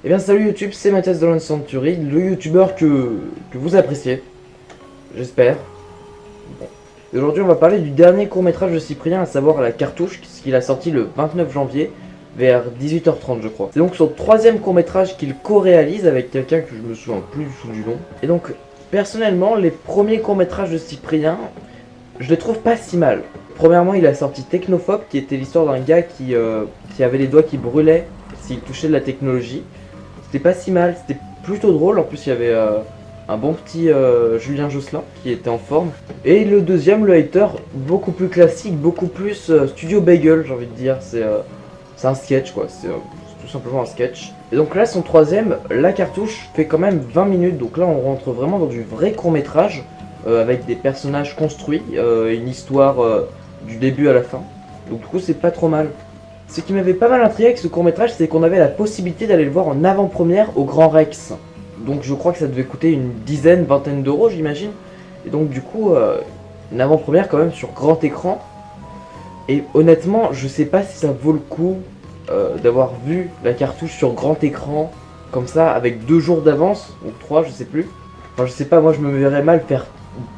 Eh bien salut YouTube, c'est Mathias de Century, le youtubeur que vous appréciez, j'espère. Bon. Aujourd'hui on va parler du dernier court-métrage de Cyprien, à savoir La Cartouche, qu'il a sorti le 29 janvier, vers 18h30 je crois. C'est donc son troisième court-métrage qu'il co-réalise avec quelqu'un que je me souviens plus du tout du nom. Et donc, personnellement, les premiers courts-métrages de Cyprien, je les trouve pas si mal. Premièrement, il a sorti Technophobe, qui était l'histoire d'un gars qui avait les doigts qui brûlaient s'il touchait de la technologie. C'était pas si mal, c'était plutôt drôle. En plus, il y avait un bon petit Julien Josselin qui était en forme. Et le deuxième, le Hater, beaucoup plus classique, beaucoup plus Studio Bagel, j'ai envie de dire. C'est un sketch, quoi. C'est tout simplement un sketch. Et donc là, son troisième, La Cartouche, fait quand même 20 minutes. Donc là, on rentre vraiment dans du vrai court-métrage avec des personnages construits, une histoire du début à la fin. Donc du coup, c'est pas trop mal. Ce qui m'avait pas mal intrigué avec ce court-métrage, c'est qu'on avait la possibilité d'aller le voir en avant-première au Grand Rex. Donc je crois que ça devait coûter une dizaine, vingtaine d'euros, j'imagine. Et donc du coup, une avant-première quand même sur grand écran. Et honnêtement, je sais pas si ça vaut le coup d'avoir vu La Cartouche sur grand écran, comme ça, avec 2 jours d'avance, ou 3, je sais plus. Enfin, je sais pas, moi je me verrais mal faire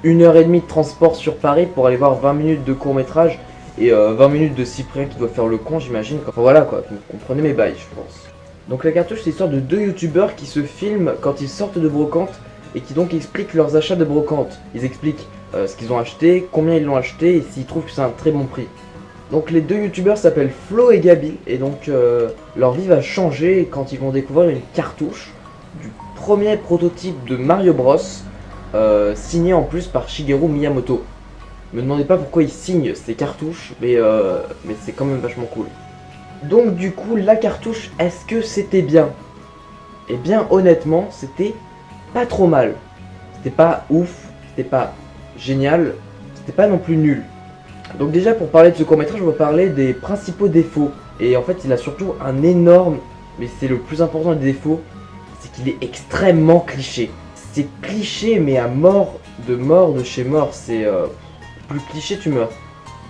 1h30 de transport sur Paris pour aller voir 20 minutes de court-métrage et 20 minutes de Cyprien qui doit faire le con, j'imagine. Enfin voilà quoi, vous comprenez mes bails, je pense. Donc La Cartouche, c'est l'histoire de 2 youtubeurs qui se filment quand ils sortent de brocante et qui donc expliquent leurs achats de brocante. Ils expliquent ce qu'ils ont acheté, combien ils l'ont acheté et s'ils trouvent que c'est un très bon prix. Donc les 2 youtubeurs s'appellent Flo et Gabi et donc leur vie va changer quand ils vont découvrir une cartouche du premier prototype de Mario Bros, signé en plus par Shigeru Miyamoto. Me demandez pas pourquoi ils signent ces cartouches, mais c'est quand même vachement cool. Donc du coup, La Cartouche, est-ce que c'était bien? Eh bien honnêtement, c'était pas trop mal. C'était pas ouf, c'était pas génial, c'était pas non plus nul. Donc déjà pour parler de ce court-métrage, on va parler des principaux défauts. Et en fait, il a surtout un énorme, mais c'est le plus important des défauts, c'est qu'il est extrêmement cliché. C'est cliché mais à mort de chez mort, c'est plus cliché tu meurs.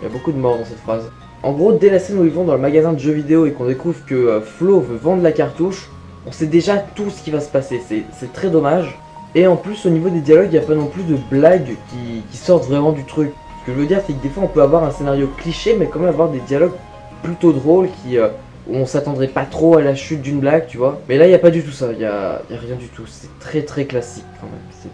Il y a beaucoup de morts dans cette phrase. En gros, dès la scène où ils vont dans le magasin de jeux vidéo et qu'on découvre que Flo veut vendre la cartouche, on sait déjà tout ce qui va se passer, c'est très dommage. Et en plus, au niveau des dialogues, il n'y a pas non plus de blagues qui sortent vraiment du truc. Ce que je veux dire, c'est que des fois on peut avoir un scénario cliché, mais quand même avoir des dialogues plutôt drôles où on s'attendrait pas trop à la chute d'une blague, tu vois. Mais là, il n'y a pas du tout ça, il y a rien du tout, c'est très classique quand même.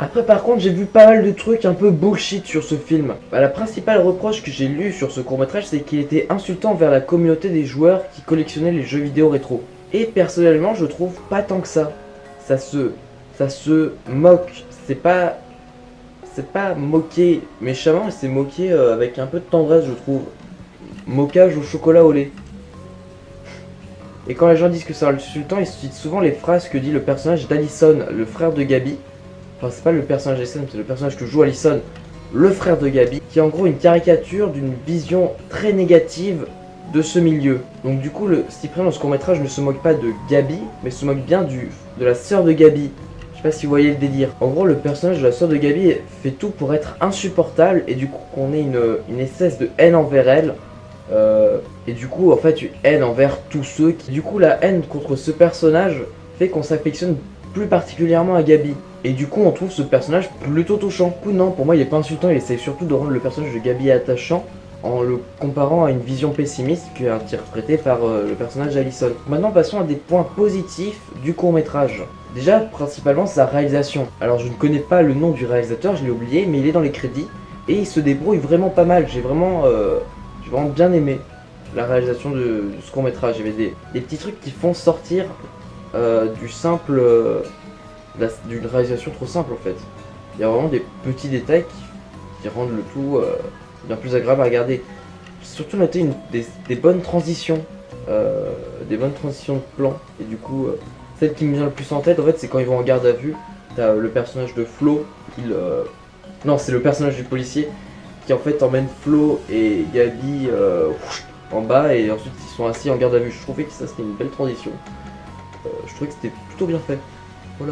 Après par contre j'ai vu pas mal de trucs un peu bullshit sur ce film. La principale reproche que j'ai lu sur ce court-métrage, c'est qu'il était insultant vers la communauté des joueurs qui collectionnaient les jeux vidéo rétro. Et personnellement je trouve pas tant que ça. Ça se moque. C'est pas moqué méchamment, mais c'est moqué avec un peu de tendresse, je trouve. Moquage au chocolat au lait. Et quand les gens disent que c'est insultant, ils citent souvent les phrases que dit le personnage d'Allison, le frère de Gabi. Enfin, c'est pas le personnage d'Allison, c'est le personnage que joue Allison, le frère de Gabi, qui est en gros une caricature d'une vision très négative de ce milieu. Donc du coup, Cyprien dans ce court-métrage ne se moque pas de Gabi, mais se moque bien de la sœur de Gabi. Je sais pas si vous voyez le délire. En gros, le personnage de la sœur de Gabi fait tout pour être insupportable, et du coup qu'on ait une espèce de haine envers elle. Et du coup, en fait, une haine envers tous ceux qui... Du coup, la haine contre ce personnage fait qu'on s'affectionne plus particulièrement à Gabi. Et du coup on trouve ce personnage plutôt touchant. Du coup non, pour moi il est pas insultant, il essaie surtout de rendre le personnage de Gabi attachant en le comparant à une vision pessimiste qui est interprétée par le personnage d'Allison. Maintenant passons à des points positifs du court-métrage. Déjà principalement sa réalisation. Alors je ne connais pas le nom du réalisateur, je l'ai oublié, mais il est dans les crédits et il se débrouille vraiment pas mal. J'ai vraiment bien aimé la réalisation de ce court-métrage. Il y avait des petits trucs qui font sortir du simple... d'une réalisation trop simple en fait. Il y a vraiment des petits détails qui rendent le tout bien plus agréable à regarder. J'ai surtout noté des bonnes transitions, des bonnes transitions de plan. Et du coup, celle qui me vient le plus en tête en fait, c'est quand ils vont en garde à vue. T'as le personnage de Flo, non, c'est le personnage du policier qui en fait emmène Flo et Gabi en bas et ensuite ils sont assis en garde à vue. Je trouvais que ça c'était une belle transition. Je trouvais que c'était plutôt bien fait.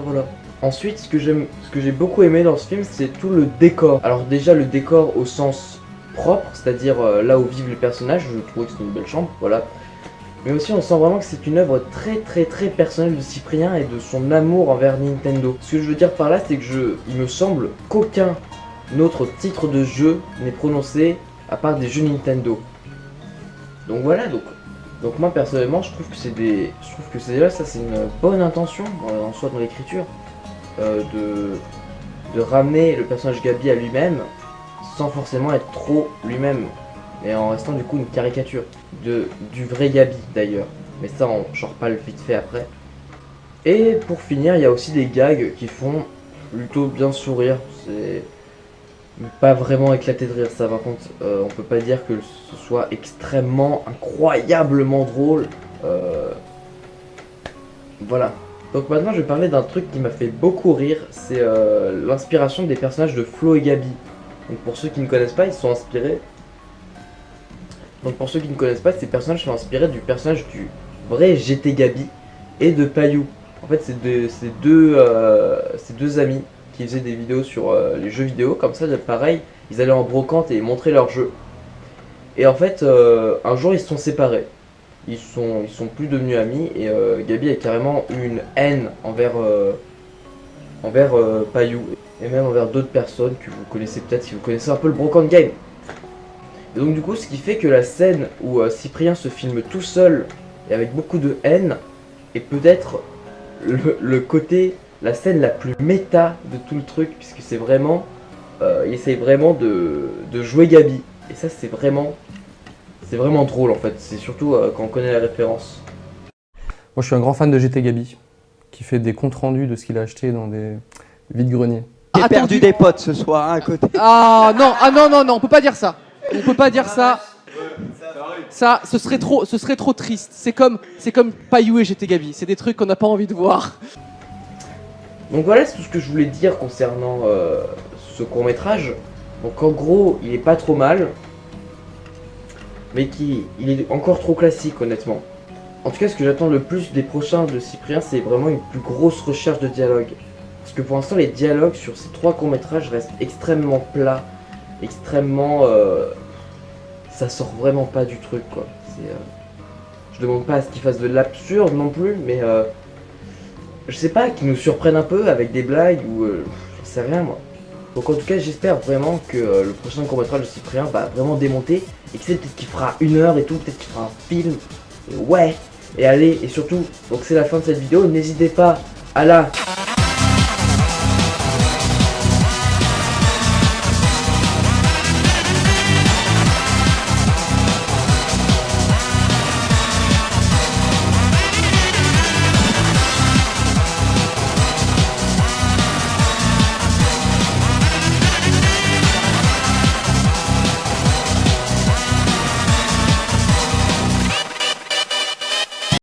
Voilà. Ensuite, ce que j'ai beaucoup aimé dans ce film, c'est tout le décor. Alors déjà, le décor au sens propre, c'est-à-dire là où vivent les personnages, je trouvais que c'était une belle chambre, voilà. Mais aussi on sent vraiment que c'est une œuvre très personnelle de Cyprien et de son amour envers Nintendo. Ce que je veux dire par là, c'est que il me semble qu'aucun autre titre de jeu n'est prononcé à part des jeux Nintendo. Donc voilà, donc moi personnellement je trouve que c'est déjà ça, c'est une bonne intention en soi dans l'écriture de ramener le personnage Gabi à lui-même sans forcément être trop lui-même, mais en restant du coup une caricature du vrai Gabi d'ailleurs. Mais ça j'en reparle vite fait après. Et pour finir, il y a aussi des gags qui font plutôt bien sourire. C'est pas vraiment éclaté de rire, ça par contre. On peut pas dire que ce soit extrêmement, incroyablement drôle. Voilà. Donc maintenant je vais parler d'un truc qui m'a fait beaucoup rire, c'est l'inspiration des personnages de Flo et Gabi. Donc pour ceux qui ne connaissent pas, ils sont inspirés. Donc pour ceux qui ne connaissent pas, ces personnages sont inspirés du personnage du vrai GT Gabi et de Payou. En fait c'est deux amis qui faisaient des vidéos sur les jeux vidéo, comme ça pareil, ils allaient en brocante et montraient leurs jeux. Et en fait un jour ils se sont séparés. Ils sont plus devenus amis et Gabi a carrément eu une haine envers Payou et même envers d'autres personnes que vous connaissez peut-être si vous connaissez un peu le Brocante Game. Et donc du coup ce qui fait que la scène où Cyprien se filme tout seul et avec beaucoup de haine est peut-être la scène la plus méta de tout le truc, puisque c'est vraiment il essaye vraiment de jouer Gabi et ça c'est vraiment drôle en fait, c'est surtout quand on connaît la référence. Moi je suis un grand fan de GT Gabi, qui fait des comptes rendus de ce qu'il a acheté dans des vides-greniers. J'ai perdu des potes ce soir à côté. Ah non, on peut pas dire ça. On peut pas dire ça. Ça, ce serait trop triste. C'est comme Payou et GT Gabi. C'est des trucs qu'on n'a pas envie de voir. Donc voilà, c'est tout ce que je voulais dire concernant ce court-métrage. Donc en gros, il est pas trop mal, mais il est encore trop classique honnêtement. En tout cas, ce que j'attends le plus des prochains de Cyprien, c'est vraiment une plus grosse recherche de dialogue. Parce que pour l'instant, les dialogues sur ces 3 courts-métrages restent extrêmement plats, extrêmement... ça sort vraiment pas du truc quoi. Je demande pas à ce qu'ils fassent de l'absurde non plus, mais je sais pas, qu'ils nous surprennent un peu avec des blagues ou j'en sais rien moi. Donc en tout cas j'espère vraiment que le prochain court-métrage de Cyprien va vraiment démonter et que c'est peut-être qu'il fera 1 heure et tout, peut-être qu'il fera un film. Et ouais. Et allez, et surtout, donc c'est la fin de cette vidéo, n'hésitez pas à la